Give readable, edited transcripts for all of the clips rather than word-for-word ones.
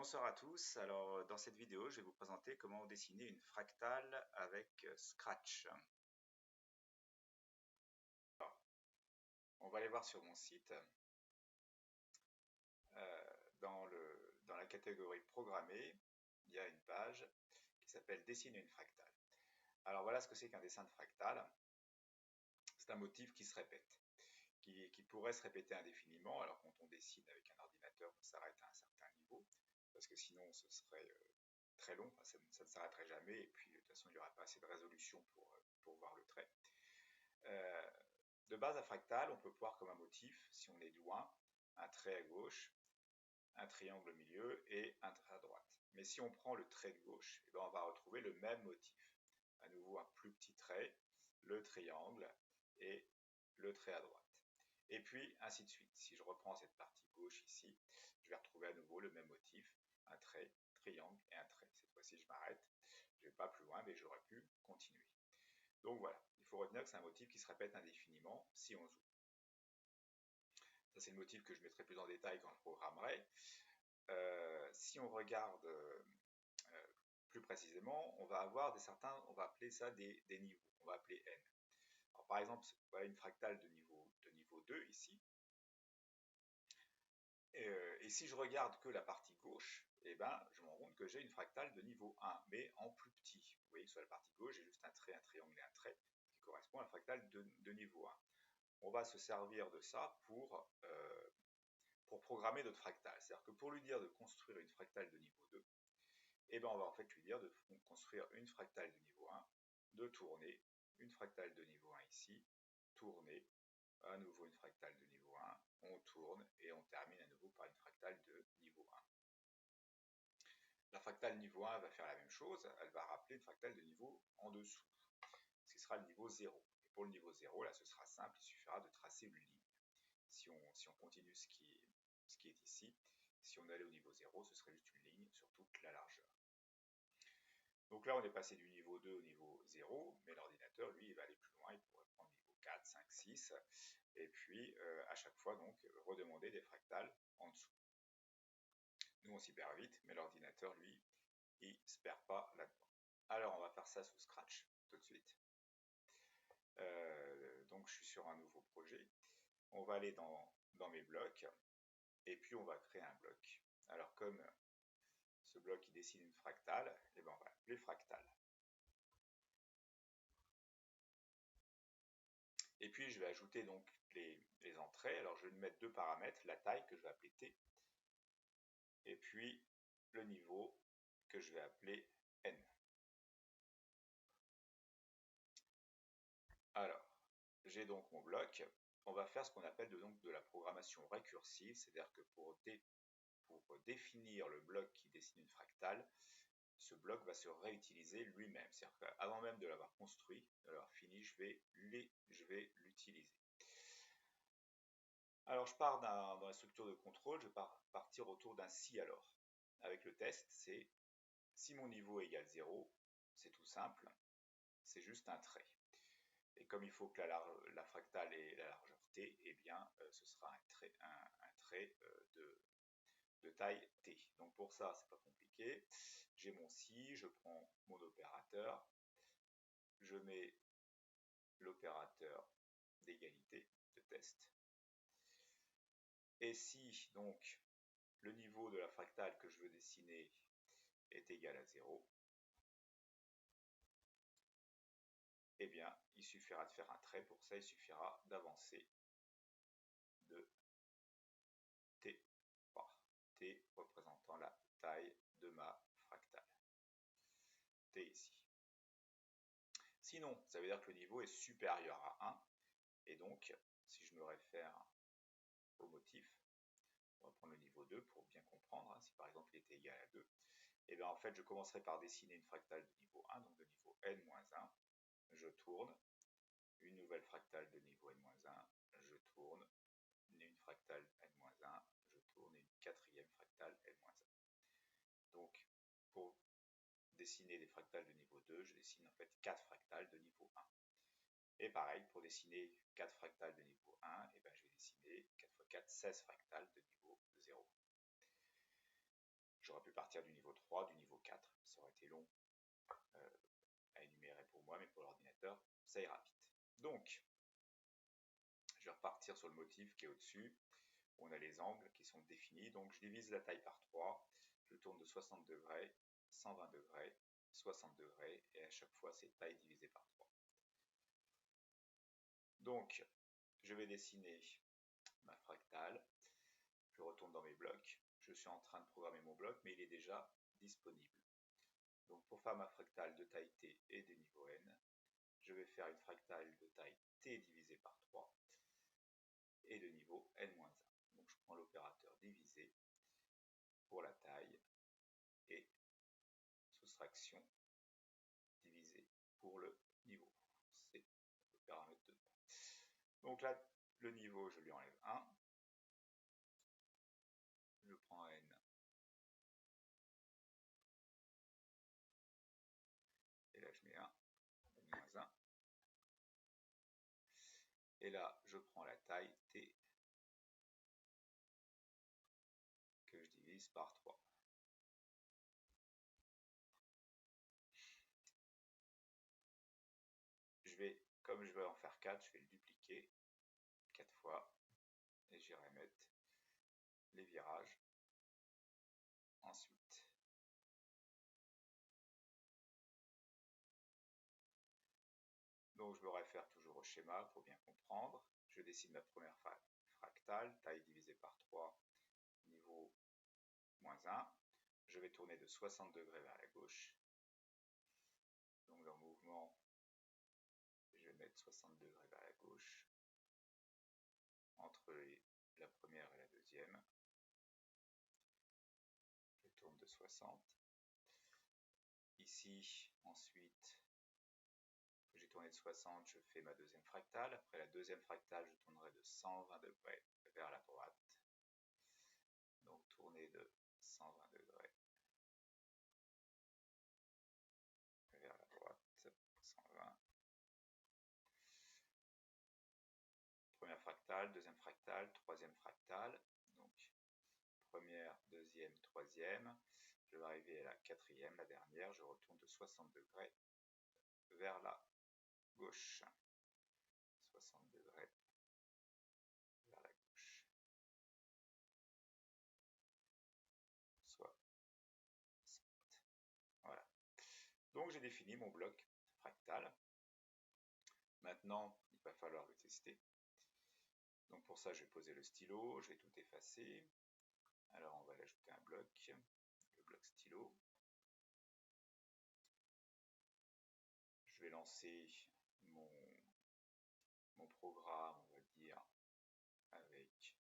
Bonsoir à tous. Alors, dans cette vidéo, je vais vous présenter comment dessiner une fractale avec Scratch. Alors, on va aller voir sur mon site, dans la catégorie programmer, il y a une page qui s'appelle Dessiner une fractale. Alors voilà ce que c'est qu'un dessin de fractale. C'est un motif qui se répète, qui pourrait se répéter indéfiniment. Alors quand on dessine avec un ordinateur, on s'arrête à un certain niveau, parce que sinon ce serait très long, ça ne s'arrêterait jamais, et puis de toute façon il n'y aurait pas assez de résolution pour voir le trait. De base à fractale, on peut voir comme un motif, si on est de loin, un trait à gauche, un triangle au milieu et un trait à droite. Mais si on prend le trait de gauche, on va retrouver le même motif. À nouveau un plus petit trait, le triangle et le trait à droite. Et puis ainsi de suite. Si je reprends cette partie gauche ici, je vais retrouver à nouveau le même motif, un trait, triangle et un trait. Cette fois-ci je m'arrête, je ne vais pas plus loin, mais j'aurais pu continuer. Donc voilà, il faut retenir que c'est un motif qui se répète indéfiniment si on zoome. Ça c'est le motif que je mettrai plus en détail quand je programmerai. Si on regarde plus précisément, on va avoir on va appeler ça des niveaux, on va appeler n. Alors, par exemple, voilà une fractale de niveau 2 ici. Et si je regarde que la partie gauche, je me rends compte que j'ai une fractale de niveau 1, mais en plus petit. Vous voyez que sur la partie gauche, j'ai juste un trait, un triangle et un trait, qui correspond à la fractale de niveau 1. On va se servir de ça pour programmer notre fractale. C'est-à-dire que pour lui dire de construire une fractale de niveau 2, on va en fait lui dire de construire une fractale de niveau 1, de tourner, une fractale de niveau 1 ici, tourner, à nouveau une fractale de niveau 1, on tourne et on termine à nouveau par une fractale de niveau 1. La fractale niveau 1 va faire la même chose, elle va rappeler une fractale de niveau en dessous, ce qui sera le niveau 0. Et pour le niveau 0, là ce sera simple, il suffira de tracer une ligne. Si on continue ce qui est ici, si on allait au niveau 0, ce serait juste une ligne sur toute la largeur. Donc là, on est passé du niveau 2 au niveau 0, mais l'ordinateur, lui, il va aller plus loin, il pourrait prendre niveau 4, 5, 6, et puis à chaque fois, donc, redemander des fractales en dessous. Nous, on s'y perd vite, mais l'ordinateur, lui, il ne se perd pas là-dedans. Alors, on va faire ça sous Scratch, tout de suite. Donc, je suis sur un nouveau projet. On va aller dans mes blocs, et puis on va créer un bloc. Alors, comme ce bloc qui dessine une fractale, on va l'appeler fractale. Et puis je vais ajouter donc les entrées. Alors je vais mettre deux paramètres, la taille que je vais appeler T, et puis le niveau que je vais appeler N. Alors, j'ai donc mon bloc. On va faire ce qu'on appelle de la programmation récursive, c'est-à-dire que pour définir le bloc qui dessine une fractale, ce bloc va se réutiliser lui-même. C'est-à-dire qu'avant même de l'avoir construit, de l'avoir fini, je vais l'utiliser. Alors je pars dans la structure de contrôle, je vais partir autour d'un si alors. Avec le test, c'est si mon niveau égale 0, c'est tout simple, c'est juste un trait. Et comme il faut que la fractale ait la largeur t, ce sera un trait de taille t. Donc pour ça, c'est pas compliqué. J'ai mon si, je prends mon opérateur, je mets l'opérateur d'égalité de test. Et si donc le niveau de la fractale que je veux dessiner est égal à 0, il suffira de faire un trait. Pour ça, il suffira d'avancer de t par t représentant la taille de ma fractale. T ici. Sinon, ça veut dire que le niveau est supérieur à 1, et donc, si je me réfère au motif, on va prendre le niveau 2 pour bien comprendre, si par exemple il était égal à 2, en fait je commencerai par dessiner une fractale de niveau 1, donc de niveau n-1, je tourne, une nouvelle fractale de niveau n-1, je tourne, une fractale n-1, je tourne, et une quatrième fractale n-1. Donc, pour dessiner des fractales de niveau 2, je dessine en fait 4 fractales de niveau 1. Et pareil, pour dessiner 4 fractales de niveau 1, je vais dessiner 4 x 4, 16 fractales de niveau 0. J'aurais pu partir du niveau 3, du niveau 4. Ça aurait été long à énumérer pour moi, mais pour l'ordinateur, ça ira vite. Donc, je vais repartir sur le motif qui est au-dessus. On a les angles qui sont définis. Donc, je divise la taille par 3. Je tourne de 60 degrés, 120 degrés, 60 degrés. Et à chaque fois, c'est taille divisée par 3. Donc, je vais dessiner ma fractale. Je retourne dans mes blocs. Je suis en train de programmer mon bloc, mais il est déjà disponible. Donc, pour faire ma fractale de taille t et de niveau n, je vais faire une fractale de taille t divisé par 3 et de niveau n-1. Donc, je prends l'opérateur divisé pour la taille et soustraction divisé pour le niveau. C'est le paramètre de 3. Donc là, le niveau, je lui enlève 1. Je prends n. Et là, je mets 1, n-1. Et là, je prends la taille t que je divise par 3. Comme je vais en faire 4, je vais le dupliquer 4 fois et j'irai mettre les virages ensuite. Donc je me réfère toujours au schéma pour bien comprendre. Je dessine ma première fractale, taille divisée par 3, niveau -1. Je vais tourner de 60 degrés vers la gauche. Donc dans le mouvement, je vais mettre 60 degrés vers la gauche, entre la première et la deuxième. Je tourne de 60. Ici, ensuite, j'ai tourné de 60, je fais ma deuxième fractale. Après la deuxième fractale, je tournerai de 120 degrés vers la droite. Donc tourner de 120 degrés vers la droite, 120. Première fractale, deuxième fractale, troisième fractale. Donc première, deuxième, troisième. Je vais arriver à la quatrième, la dernière. Je retourne de 60 degrés vers la gauche. 60 degrés vers la gauche. Soit. Voilà. Donc j'ai défini mon bloc fractal. Maintenant, il va falloir le tester. Donc pour ça, je vais poser le stylo, je vais tout effacer. Alors on va l'ajouter un bloc, le bloc stylo. Je vais lancer mon programme, on va dire, avec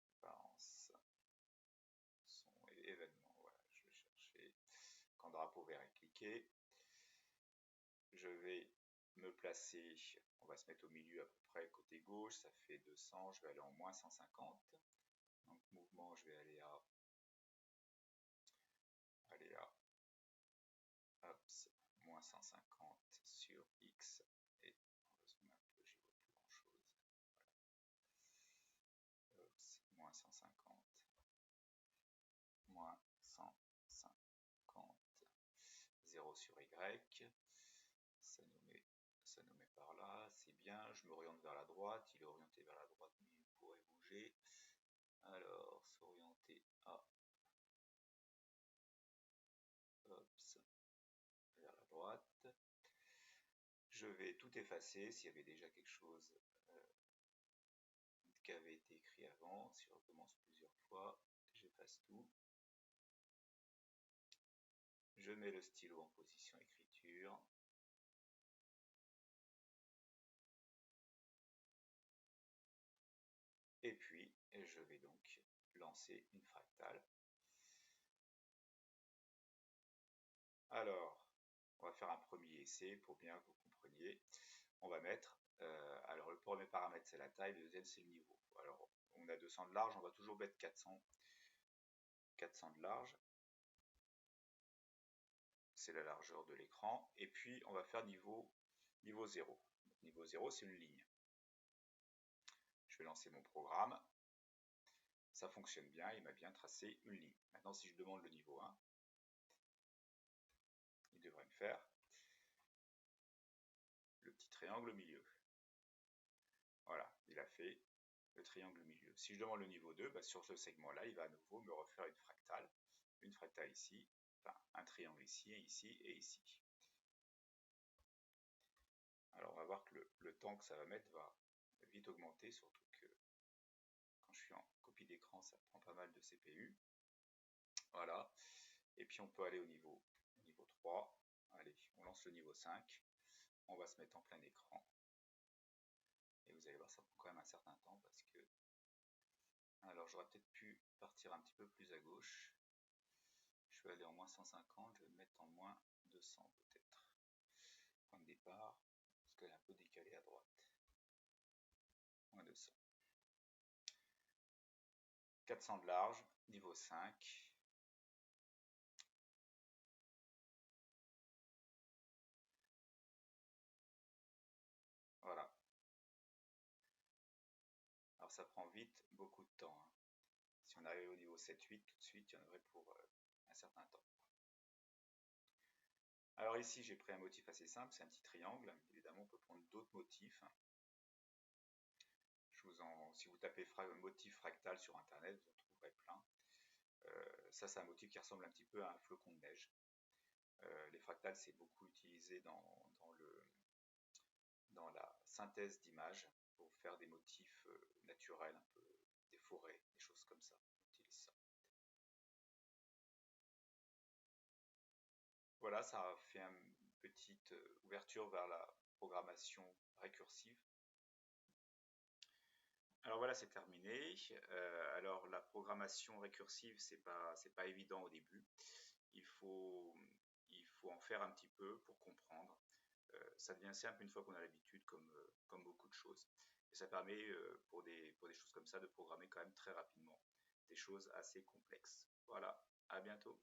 apparence, son et événement. Voilà, je vais chercher. Quand drapeau vert est cliqué, je vais me placer, on va se mettre au milieu à peu près côté gauche, ça fait 200, je vais aller en -150. Donc mouvement, je vais aller à -150 sur X et on va zoomer un peu, j'y vois plus grand chose. Voilà. -150, -150, 0 sur Y, ça nous met par là, c'est bien, je m'oriente vers la droite, il est orienté vers la droite mais il pourrait bouger. Alors, s'orienter à vers la droite. Je vais tout effacer s'il y avait déjà quelque chose qui avait été écrit avant. Si je recommence plusieurs fois, j'efface tout. Je mets le stylo en position écriture. Et puis, je vais donc lancer une fractale. Alors, on va faire un premier essai pour bien que vous compreniez. On va mettre, alors le premier paramètre c'est la taille, le deuxième c'est le niveau. Alors, on a 200 de large, on va toujours mettre 400 de large. C'est la largeur de l'écran. Et puis, on va faire niveau 0. Niveau 0, c'est une ligne. Je vais lancer mon programme. Ça fonctionne bien, il m'a bien tracé une ligne. Maintenant, si je demande le niveau 1, il devrait me faire le petit triangle au milieu. Voilà, il a fait le triangle au milieu. Si je demande le niveau 2, sur ce segment-là, il va à nouveau me refaire une fractale ici, enfin un triangle ici, et ici. Alors on va voir que le temps que ça va mettre va vite augmenter, surtout que quand je suis en copie d'écran, ça prend pas mal de CPU. Voilà, et puis on peut aller au niveau 3. Allez, on lance le niveau 5. On va se mettre en plein écran. Et vous allez voir, ça prend quand même un certain temps parce que... Alors j'aurais peut-être pu partir un petit peu plus à gauche. Je vais aller en moins 150, je vais me mettre en moins 200 peut-être. Point de départ, parce qu'elle est un peu décalée à droite. Moins 200. 400 de large, niveau 5. Voilà. Alors ça prend vite beaucoup de temps. Hein. Si on arrive au niveau 7-8, tout de suite, il y en aurait pour un certain temps. Alors ici, j'ai pris un motif assez simple, c'est un petit triangle. Évidemment, on peut prendre d'autres motifs. Si vous tapez motif fractal sur internet, vous en trouverez plein. Ça, c'est un motif qui ressemble un petit peu à un flocon de neige. Les fractales, c'est beaucoup utilisé dans la synthèse d'images pour faire des motifs naturels, un peu des forêts, des choses comme ça. On utilise ça. Voilà, ça a fait une petite ouverture vers la programmation récursive. Alors voilà, c'est terminé. Alors la programmation récursive, c'est pas évident au début. Il faut en faire un petit peu pour comprendre. Ça devient simple une fois qu'on a l'habitude, comme beaucoup de choses. Et ça permet, pour des choses comme ça, de programmer quand même très rapidement des choses assez complexes. Voilà, à bientôt.